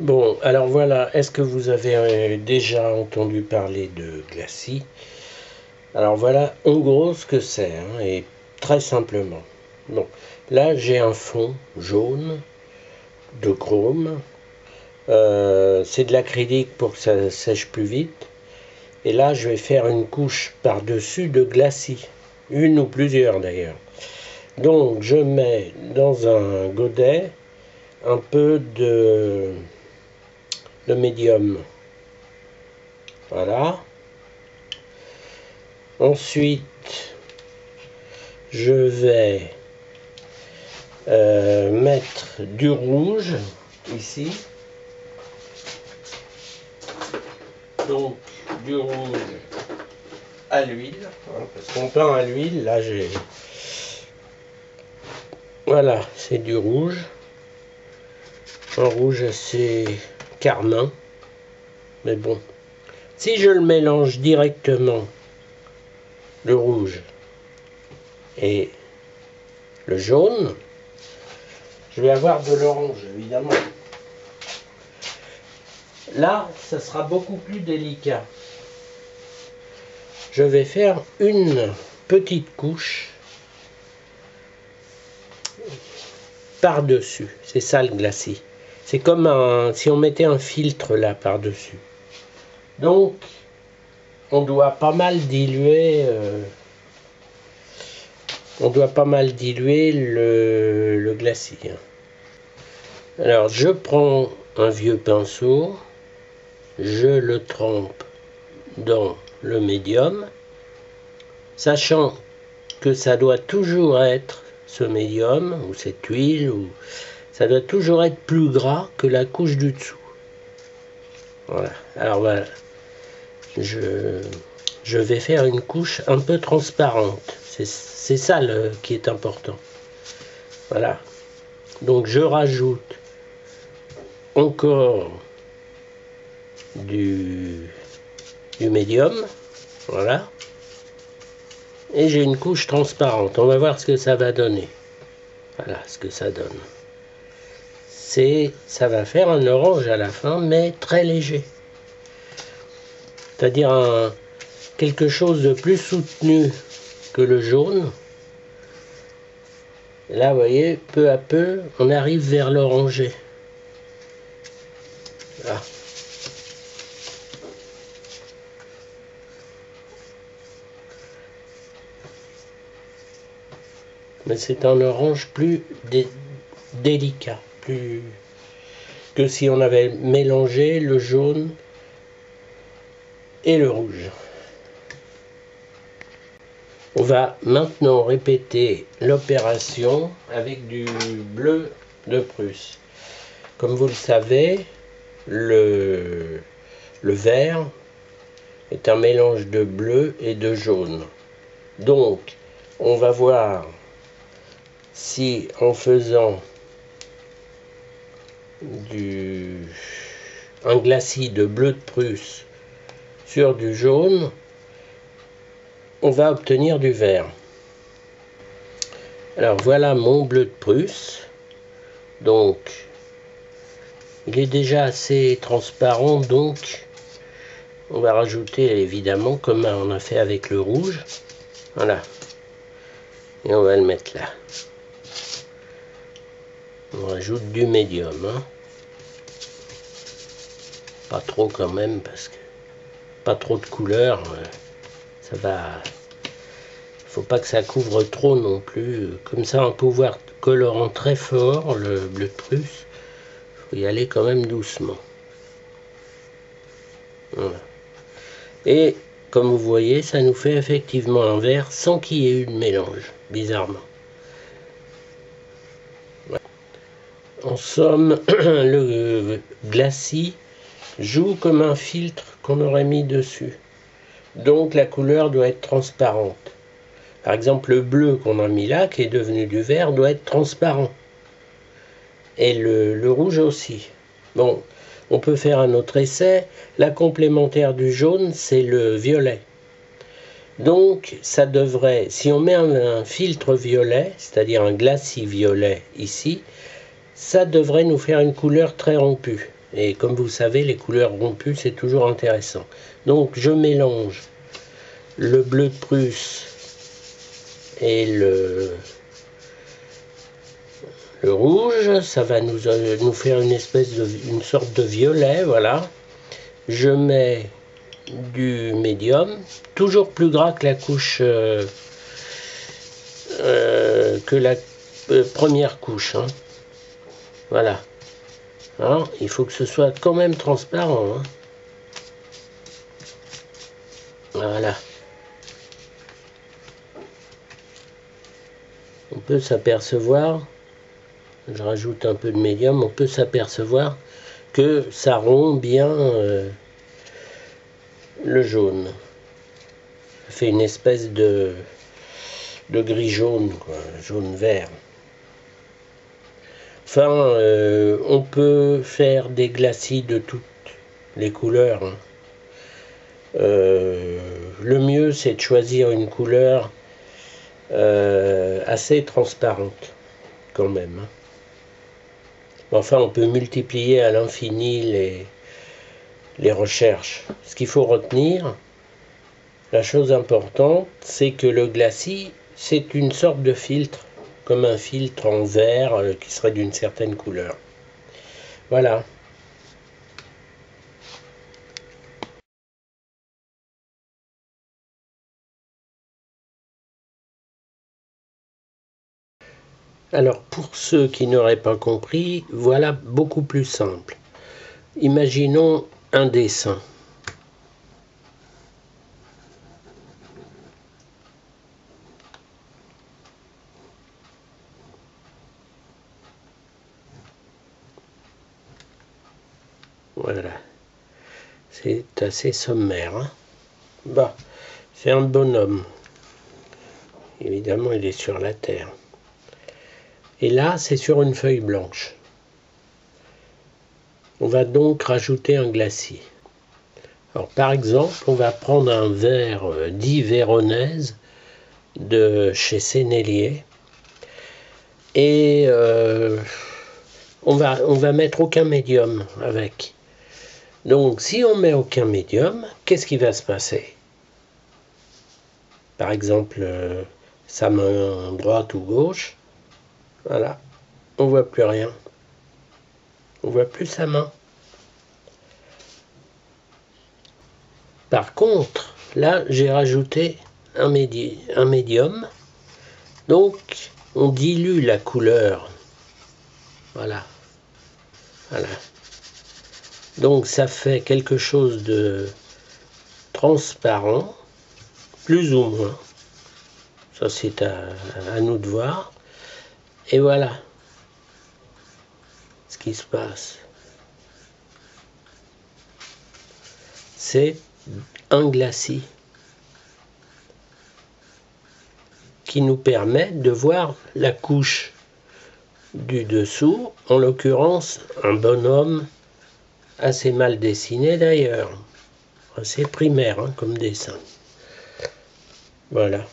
Bon, alors voilà, est-ce que vous avez déjà entendu parler de glacis? Alors voilà, en gros, ce que c'est, et très simplement. Bon, là j'ai un fond jaune de chrome. C'est de l'acrylique pour que ça sèche plus vite. Et là, je vais faire une couche par-dessus de glacis, une ou plusieurs d'ailleurs. Donc, je mets dans un godet un peu de médium. Voilà. Ensuite, je vais mettre du rouge ici. Donc, du rouge à l'huile. Parce qu'on peint à l'huile, là j'ai... Voilà, c'est du rouge. Un rouge assez carmin. Mais bon. Si je le mélange directement, le rouge et le jaune, je vais avoir de l'orange, évidemment. Là, ça sera beaucoup plus délicat. Je vais faire une petite couche par-dessus. C'est ça le glacis. C'est comme si on mettait un filtre là par-dessus. Donc, on doit pas mal diluer... le glacis. Alors, je prends un vieux pinceau, je le trempe dans le médium, sachant que ça doit toujours être, ce médium, ou cette huile, ça doit toujours être plus gras que la couche du dessous. Voilà. Alors voilà, je vais faire une couche un peu transparente. C'est ça qui est important. Voilà. Donc je rajoute encore du médium. Voilà. Et j'ai une couche transparente. On va voir ce que ça va donner. Voilà ce que ça donne. Ça va faire un orange à la fin, mais très léger. C'est-à-dire quelque chose de plus soutenu que le jaune. Et là, vous voyez, peu à peu, on arrive vers l'orangé. Là. Mais c'est un orange plus délicat, plus que si on avait mélangé le jaune et le rouge. On va maintenant répéter l'opération avec du bleu de Prusse. Comme vous le savez, le vert est un mélange de bleu et de jaune. Donc, on va voir si en faisant un glacis de bleu de Prusse sur du jaune, on va obtenir du vert. Alors voilà mon bleu de Prusse. Donc, il est déjà assez transparent, donc on va rajouter évidemment, comme on a fait avec le rouge. Voilà. Et on va le mettre là. On rajoute du médium. Pas trop quand même, parce que pas trop de couleur. Ça va... Faut pas que ça couvre trop non plus. Comme ça, un pouvoir colorant très fort, le bleu de Prusse. Faut y aller quand même doucement. Voilà. Et comme vous voyez, ça nous fait effectivement un vert sans qu'il y ait eu de mélange, bizarrement. Voilà. En somme, le glacis joue comme un filtre qu'on aurait mis dessus. Donc la couleur doit être transparente. Par exemple, le bleu qu'on a mis là, qui est devenu du vert, doit être transparent. Et le rouge aussi. Bon, on peut faire un autre essai. La complémentaire du jaune, c'est le violet. Donc, ça devrait, si on met un filtre violet, c'est-à-dire un glacis violet ici, ça devrait nous faire une couleur très rompue. Et comme vous savez, les couleurs rompues, c'est toujours intéressant. Donc je mélange le bleu de Prusse et le rouge. Ça va nous faire une sorte de violet, voilà. Je mets du médium, toujours plus gras que la couche première couche, hein. Voilà. Alors, il faut que ce soit quand même transparent, hein. Voilà. On peut s'apercevoir, je rajoute un peu de médium, on peut s'apercevoir que ça rompt bien le jaune. Ça fait une espèce de gris-jaune, quoi, jaune-vert. Enfin, on peut faire des glacis de toutes les couleurs, hein. Le mieux, c'est de choisir une couleur assez transparente, quand même, hein. Enfin, on peut multiplier à l'infini les recherches. Ce qu'il faut retenir, la chose importante, c'est que le glacis, c'est une sorte de filtre, comme un filtre en verre qui serait d'une certaine couleur. Voilà. Alors, pour ceux qui n'auraient pas compris, voilà beaucoup plus simple. Imaginons un dessin. Voilà. C'est assez sommaire, hein. Bah, c'est un bonhomme. Évidemment, il est sur la terre. Et là, c'est sur une feuille blanche. On va donc rajouter un glacis. Alors, par exemple, on va prendre un verre dit Véronèse de chez Sennelier. Et on va mettre aucun médium avec. Donc, si on met aucun médium, qu'est-ce qui va se passer? Par exemple, sa main droite ou gauche, voilà, on voit plus rien. On voit plus sa main. Par contre, là, j'ai rajouté un médium. Donc, on dilue la couleur. Voilà. Voilà. Donc, ça fait quelque chose de transparent, plus ou moins. Ça, c'est à nous de voir. Et voilà ce qui se passe. C'est un glacis qui nous permet de voir la couche du dessous, en l'occurrence un bonhomme assez mal dessiné d'ailleurs, assez primaire, hein, comme dessin. Voilà.